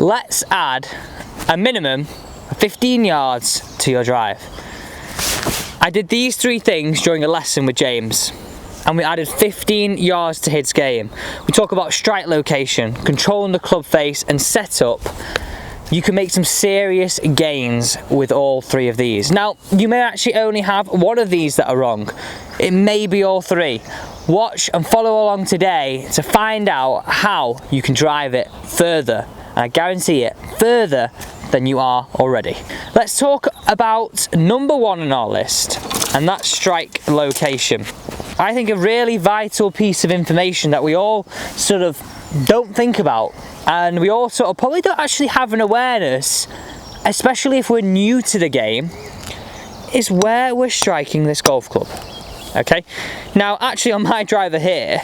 let's add a minimum of 15 yards to your drive. I did these 3 things during a lesson with James, and we added 15 yards to his game. We talk about strike location, controlling the club face, and setup. You can make some serious gains with all 3 of these. Now, you may actually only have one of these that are wrong. It may be all 3. Watch and follow along today to find out how you can drive it further, and I guarantee it, further than you are already. Let's talk about number 1 on our list, and that's strike location. I think a really vital piece of information that we all sort of don't think about, and we all sort of probably don't actually have an awareness, especially if we're new to the game, is where we're striking this golf club. Okay, now actually on my driver here,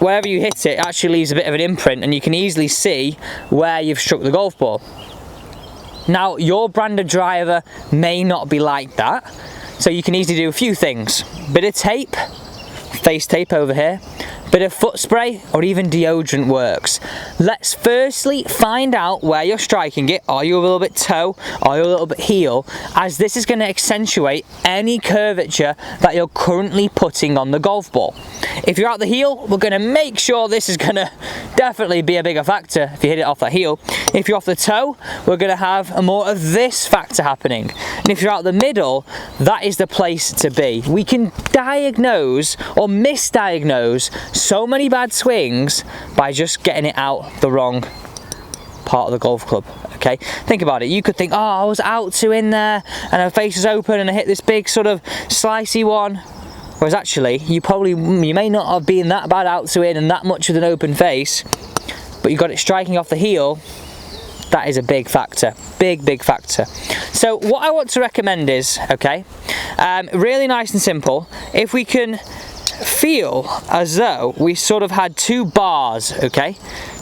wherever you hit it, it actually leaves a bit of an imprint, and you can easily see where you've struck the golf ball. Now, your brand of driver may not be like that, so you can easily do a few things. Bit of tape, face tape over here, bit of foot spray, or even deodorant works. Let's firstly find out where you're striking it. Are you a little bit toe? Are you a little bit heel? As this is going to accentuate any curvature that you're currently putting on the golf ball. If you're out the heel, we're going to make sure this is going to definitely be a bigger factor if you hit it off the heel. If you're off the toe, we're going to have more of this factor happening. And if you're out the middle, that is the place to be. We can diagnose or misdiagnose so many bad swings by just getting it out the wrong part of the golf club. Okay, think about it. You could think, oh, I was out 2 in there and her face is open and I hit this big sort of slicey one. Whereas actually, you may not have been that bad out 2 in and that much with an open face, but you got it striking off the heel. That is a big factor, big factor. So what I want to recommend is, okay, really nice and simple. If we can feel as though we sort of had 2 bars, okay,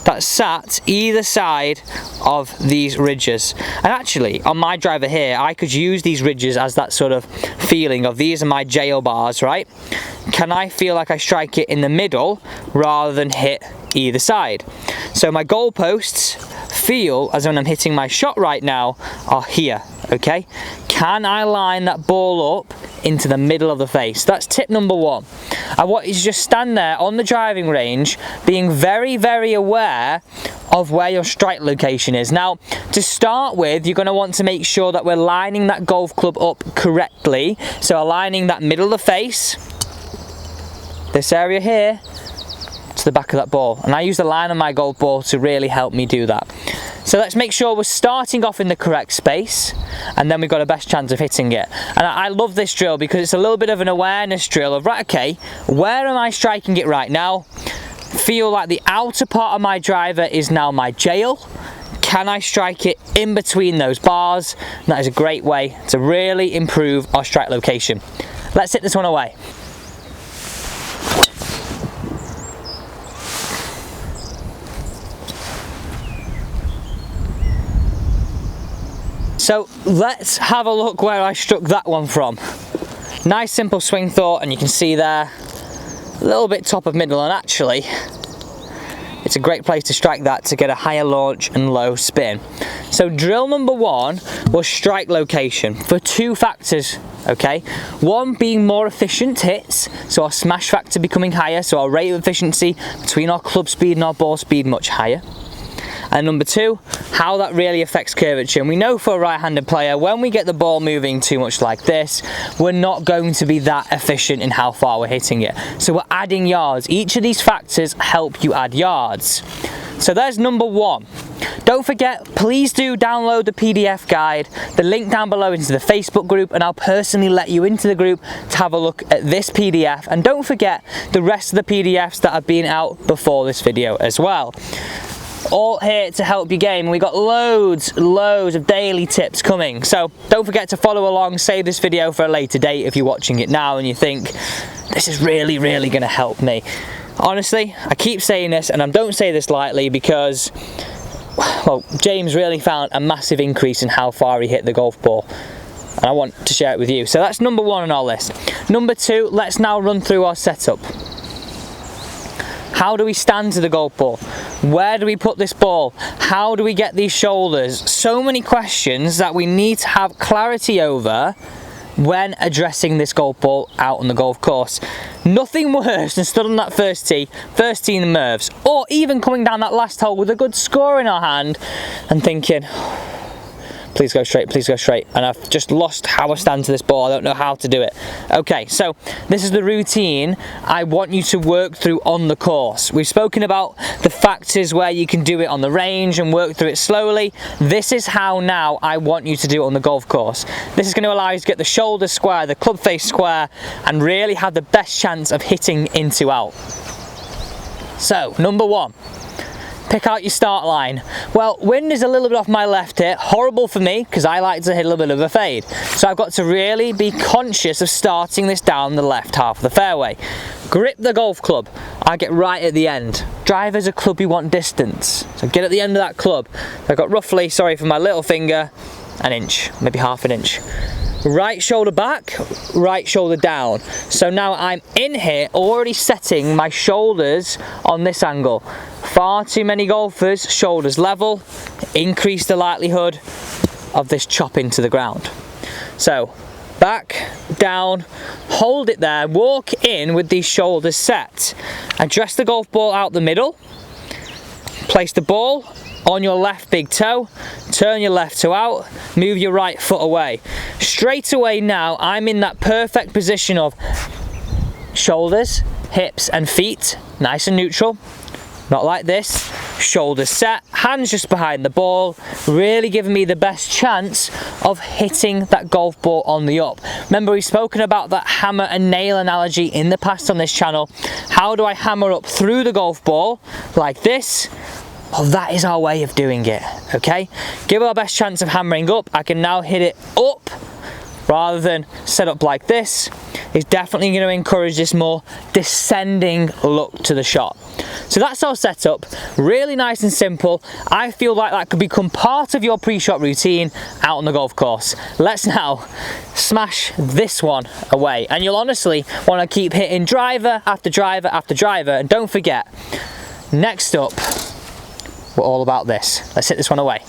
that sat either side of these ridges. And actually, on my driver here, I could use these ridges as that sort of feeling of these are my jail bars, right? Can I feel like I strike it in the middle rather than hit either side? So my goalposts feel as when I'm hitting my shot right now are here, okay? Can I line that ball up into the middle of the face? That's tip number 1. I want you to just stand there on the driving range being very aware of where your strike location is. Now, to start with, you're going to want to make sure that we're lining that golf club up correctly. So aligning that middle of the face, this area here, to the back of that ball. And I use the line on my golf ball to really help me do that. So let's make sure we're starting off in the correct space, and then we've got a best chance of hitting it. And I love this drill because it's a little bit of an awareness drill of, right, okay, where am I striking it right now? Feel like the outer part of my driver is now my jail. Can I strike it in between those bars? And that is a great way to really improve our strike location. Let's hit this one away. So let's have a look where I struck that one from. Nice simple swing thought, and you can see there, a little bit top of middle, and actually it's a great place to strike that to get a higher launch and low spin. So drill number 1 was strike location for 2 factors, okay? 1 being more efficient hits, so our smash factor becoming higher, so our rate of efficiency between our club speed and our ball speed much higher. And number 2, how that really affects curvature. And we know for a right-handed player, when we get the ball moving too much like this, we're not going to be that efficient in how far we're hitting it. So we're adding yards. Each of these factors help you add yards. So there's number 1. Don't forget, please do download the PDF guide. The link down below into the Facebook group, and I'll personally let you into the group to have a look at this PDF. And don't forget the rest of the PDFs that have been out before this video as well. All here to help your game. We got loads of daily tips coming, so don't forget to follow along. Save this video for a later date if you're watching it now and you think this is really going to help me. Honestly, I keep saying this, and I don't say this lightly, because well, James really found a massive increase in how far he hit the golf ball, and I want to share it with you. So that's number 1 on our list. Number 2, let's now run through our setup. How do we stand to the golf ball? Where do we put this ball? How do we get these shoulders? So many questions that we need to have clarity over when addressing this golf ball out on the golf course. Nothing worse than stood on that first tee in the nerves, or even coming down that last hole with a good score in our hand and thinking, please go straight, and I've just lost how I stand to this ball. I don't know how to do it. Okay, so this is the routine I want you to work through on the course. We've spoken about the factors where you can do it on the range and work through it slowly. This is how now I want you to do it on the golf course. This is going to allow you to get the shoulders square, the club face square, and really have the best chance of hitting into out. So, number one. Pick out your start line. Well, wind is a little bit off my left here. Horrible for me because I like to hit a little bit of a fade. So I've got to really be conscious of starting this down the left half of the fairway. Grip the golf club. I get right at the end. Driver's a club you want distance. So get at the end of that club. I've got roughly, sorry for my little finger, an inch, maybe half an inch. Right shoulder back, right shoulder down. So now I'm in here already setting my shoulders on this angle. Far too many golfers, shoulders level, increase the likelihood of this chopping to the ground. So back, down, hold it there, walk in with these shoulders set. Address the golf ball out the middle, place the ball on your left big toe, turn your left toe out, move your right foot away. Straight away now, I'm in that perfect position of shoulders, hips and feet, nice and neutral. Not like this, shoulders set, hands just behind the ball, really giving me the best chance of hitting that golf ball on the up. Remember, we've spoken about that hammer and nail analogy in the past on this channel. How do I hammer up through the golf ball? Like this. Well, that is our way of doing it, okay? Give our best chance of hammering up. I can now hit it up rather than set up like this. It's definitely going to encourage this more descending look to the shot. So that's our setup, really nice and simple. I feel like that could become part of your pre-shot routine out on the golf course. Let's now smash this one away. And you'll honestly want to keep hitting driver after driver after driver. And don't forget, next up, we're all about this. Let's hit this one away.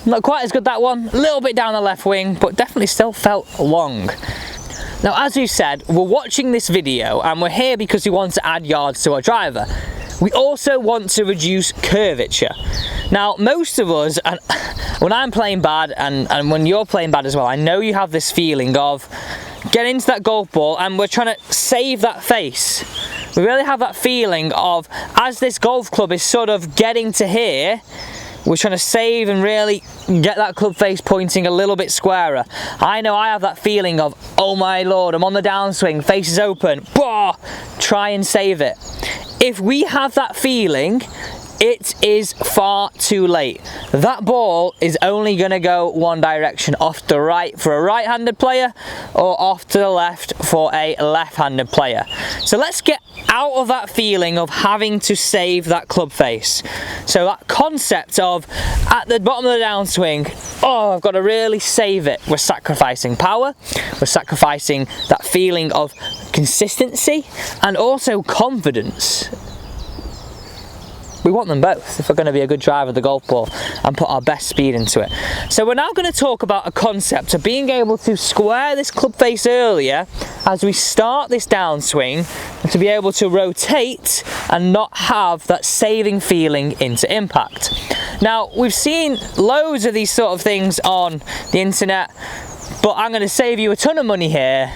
Not quite as good, that one, a little bit down the left wing, but definitely still felt long. Now, as we said, we're watching this video and we're here because we want to add yards to our driver. We also want to reduce curvature. Now, most of us, and when I'm playing bad and when you're playing bad as well, I know you have this feeling of getting into that golf ball and we're trying to save that face. We really have that feeling of, as this golf club is sort of getting to here, we're trying to save and really get that club face pointing a little bit squarer. I know I have that feeling of, oh my lord, I'm on the downswing, face is open, bah, try and save it. If we have that feeling, it is far too late. That ball is only going to go one direction, off to the right for a right-handed player or off to the left for a left-handed player. So let's get out of that feeling of having to save that club face. So that concept of at the bottom of the downswing, oh, I've got to really save it. We're sacrificing power, we're sacrificing that feeling of consistency and also confidence. We want them both if we're going to be a good driver of the golf ball and put our best speed into it. So we're now going to talk about a concept of being able to square this club face earlier as we start this downswing, and to be able to rotate and not have that saving feeling into impact. Now, we've seen loads of these sort of things on the internet, but I'm going to save you a ton of money here.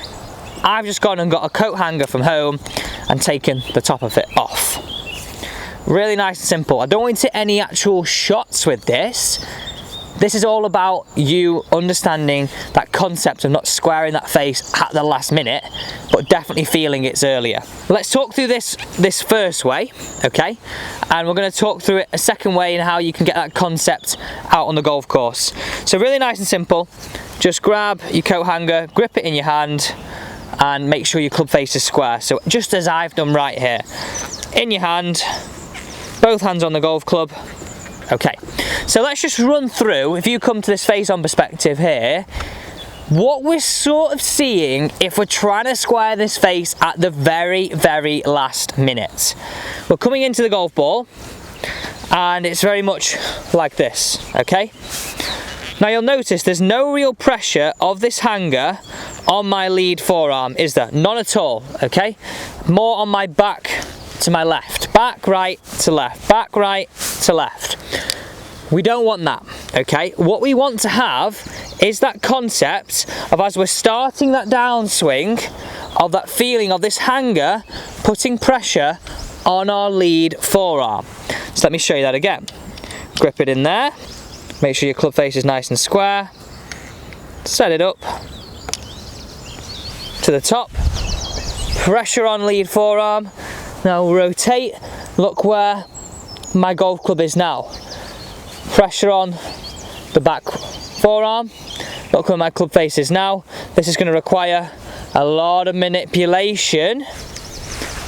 I've just gone and got a coat hanger from home and taken the top of it off. Really nice and simple. I don't want to hit any actual shots with this. This is all about you understanding that concept of not squaring that face at the last minute, but definitely feeling it's earlier. Let's talk through this first way, okay? And we're going to talk through it a second way and how you can get that concept out on the golf course. So really nice and simple. Just grab your coat hanger, grip it in your hand, and make sure your club face is square. So just as I've done right here. In your hand, both hands on the golf club. Okay, so let's just run through, if you come to this face-on perspective here, what we're sort of seeing if we're trying to square this face at the very, very last minute. We're coming into the golf ball and it's very much like this, okay? Now you'll notice there's no real pressure of this hanger on my lead forearm, is there? None at all, okay? More on my back to my left. Back, right, to left. Back, right, to left. We don't want that, okay? What we want to have is that concept of, as we're starting that downswing, of that feeling of this hanger putting pressure on our lead forearm. So let me show you that again. Grip it in there. Make sure your club face is nice and square. Set it up to the top. Pressure on lead forearm. Now rotate. Look where my golf club is now. Pressure on the back forearm. Look where my club face is now. This is going to require a lot of manipulation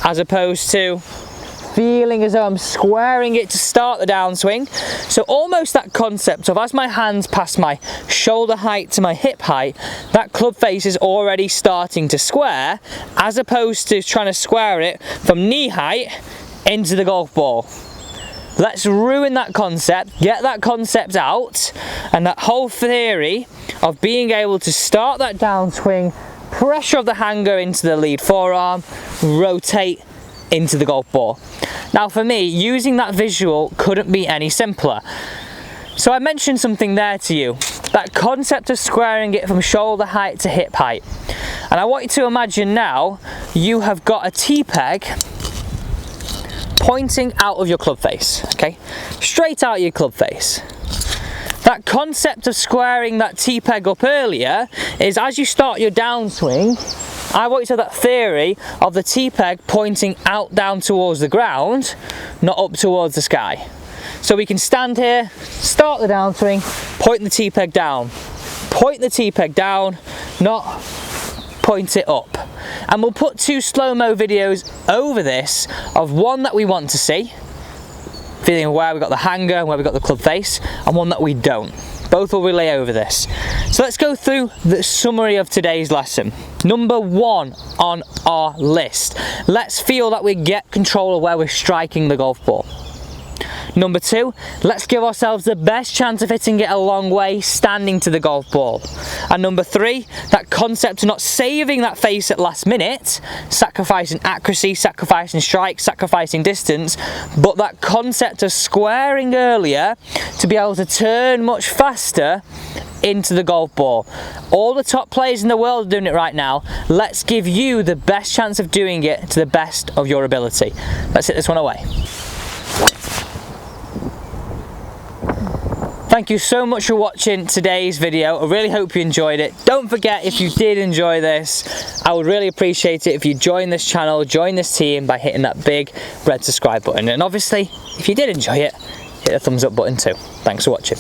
as opposed to feeling as though I'm squaring it to start the downswing. So almost that concept of, as my hands pass my shoulder height to my hip height, that club face is already starting to square, as opposed to trying to square it from knee height into the golf ball. Let's ruin that concept, get that concept out, and that whole theory of being able to start that downswing, pressure of the hanger into the lead forearm, rotate into the golf ball. Now for me, using that visual couldn't be any simpler. So I mentioned something there to you, that concept of squaring it from shoulder height to hip height. And I want you to imagine now you have got a T-peg pointing out of your club face, okay? Straight out your club face. That concept of squaring that T-peg up earlier is, as you start your downswing, I want you to have that theory of the T-peg pointing out down towards the ground, not up towards the sky. So we can stand here, start the downswing, point the T-peg down. Point the T-peg down, not point it up. And we'll put two slow-mo videos over this, of one that we want to see, feeling where we got the hanger and where we got the club face, and one that we don't. Both will relay over this. So let's go through the summary of today's lesson. Number one on our list. Let's feel that we get control of where we're striking the golf ball. Number two, let's give ourselves the best chance of hitting it a long way standing to the golf ball. And number three, that concept of not saving that face at last minute, sacrificing accuracy, sacrificing strike, sacrificing distance, but that concept of squaring earlier to be able to turn much faster into the golf ball. All the top players in the world are doing it right now. Let's give you the best chance of doing it to the best of your ability. Let's hit this one away. Thank you so much for watching today's video. I really hope you enjoyed it. Don't forget, if you did enjoy this, I would really appreciate it if you join this channel, join this team by hitting that big red subscribe button. And obviously, if you did enjoy it, hit the thumbs up button too. Thanks for watching.